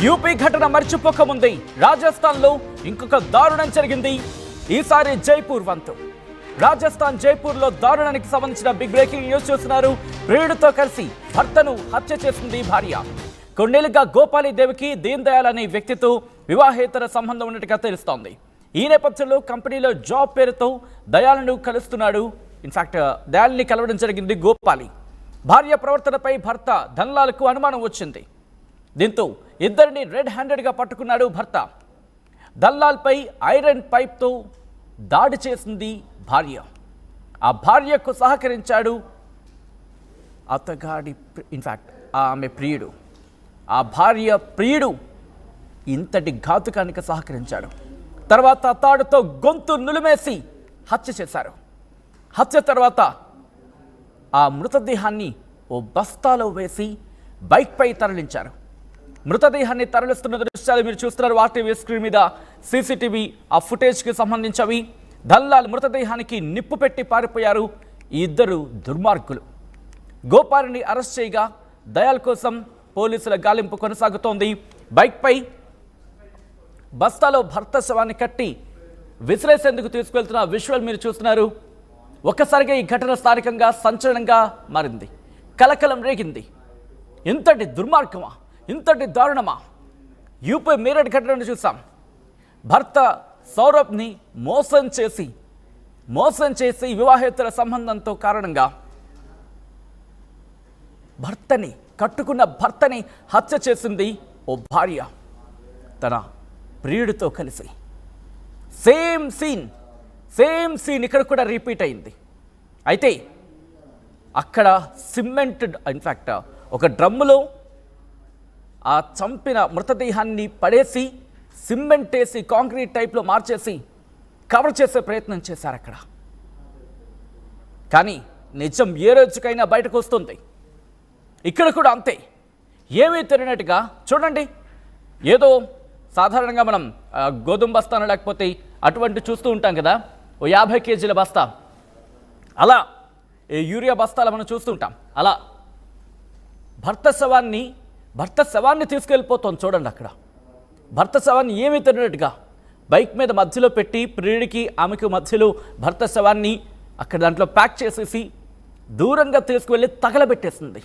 UP ఘటన మర్చిపోకముందే రాజస్థాన్లో ఇంకొక దారుణం జరిగింది. ఈసారి జైపూర్ వంతు. రాజస్థాన్ జైపూర్లో దారుణానికి సంబంధించిన బిగ్ బ్రేకింగ్ న్యూస్ చూస్తున్నారు. ప్రియుడితో కలిసి భర్తను హత్య చేసింది భార్య. కొన్నేళ్లుగా గోపాలీదేవికి దీన్ దయాల్ అనే వ్యక్తితో వివాహేతర సంబంధం ఉన్నట్టుగా తెలుస్తోంది. ఈ నేపథ్యంలో కంపెనీలో జాబ్ పేరుతో దయాలను కలుస్తున్నాడు. ఇన్ఫాక్ట్ దయాల్ని కలవడం జరిగింది గోపాలి. భార్య ప్రవర్తనపై భర్త ధన్లాల్కు అనుమానం వచ్చింది. దీంతో ఇద్దరిని రెడ్ హ్యాండెడ్గా పట్టుకున్నాడు భర్త. దల్లాల్పై ఐరన్ పైప్తో దాడి చేసింది భార్య. ఆ భార్యకు సహకరించాడు అతగాడి ఇన్ఫాక్ట్ ఆమె ప్రియుడు. ఆ భార్య ప్రియుడు ఇంతటి ఘాతుకానికి సహకరించాడు. తర్వాత తాడుతో గొంతు నులిమేసి హత్య చేశారు. హత్య తర్వాత ఆ మృతదేహాన్ని ఓ బస్తాలో వేసి బైక్పై తరలించారు. మృతదేహాన్ని తరలిస్తున్న దృశ్యాలు మీరు చూస్తున్నారు. ఆర్టీవీ స్క్రీన్ మీద సీసీటీవీ ఆ ఫుటేజ్కి సంబంధించినవి. దల్లాల్ మృతదేహానికి నిప్పు పెట్టి పారిపోయారు ఈ ఇద్దరు దుర్మార్గులు. గోపాలిని అరెస్ట్ చేయగా దయాల్ కోసం పోలీసుల గాలింపు కొనసాగుతోంది. బైక్పై బస్తాలో భర్త శవాన్ని కట్టి విసిరేసేందుకు తీసుకెళ్తున్న విజువల్ మీరు చూస్తున్నారు. ఒక్కసారిగా ఈ ఘటన స్థానికంగా సంచలనంగా మారింది. కలకలం రేగింది. ఇంతటి దుర్మార్గమా, ఇంతటి దారుణమా? యూపీ మీరట్ ఘటనను చూసాం. భర్త సౌరభ్ని మోసం చేసి వివాహేతర సంబంధంతో కారణంగా కట్టుకున్న భర్తని హత్య చేసింది ఓ భార్య తన ప్రియుడితో కలిసి. సేమ్ సీన్ ఇక్కడ కూడా రిపీట్ అయింది. అయితే అక్కడ సిమెంట్ ఇన్ఫ్యాక్ట్ ఒక డ్రమ్ములో ఆ చంపిన మృతదేహాన్ని పడేసి సిమెంట్ వేసి కాంక్రీట్ టైప్లో మార్చేసి కవర్ చేసే ప్రయత్నం చేశారు అక్కడ. కానీ నిజం ఏ రోజుకైనా బయటకు వస్తుంది. ఇక్కడ కూడా అంతే. ఏమీ తెలియనట్టుగా చూడండి. ఏదో సాధారణంగా మనం గోధుమ బస్తాను లేకపోతే అటువంటి చూస్తూ ఉంటాం కదా, ఓ 50 కేజీల బస్తా, అలా యూరియా బస్తాలు మనం చూస్తుంటాం. అలా భర్త శవాన్ని తీసుకెళ్ళిపోతాం. చూడండి అక్కడ భర్త శవాన్ని ఏమీ తెలియనట్టుగా బైక్ మీద మధ్యలో పెట్టి ప్రియుడికి ఆమెకు మధ్యలో భర్త శవాన్ని అక్కడ దాంట్లో ప్యాక్ చేసేసి దూరంగా తీసుకువెళ్ళి తగలబెట్టేసింది.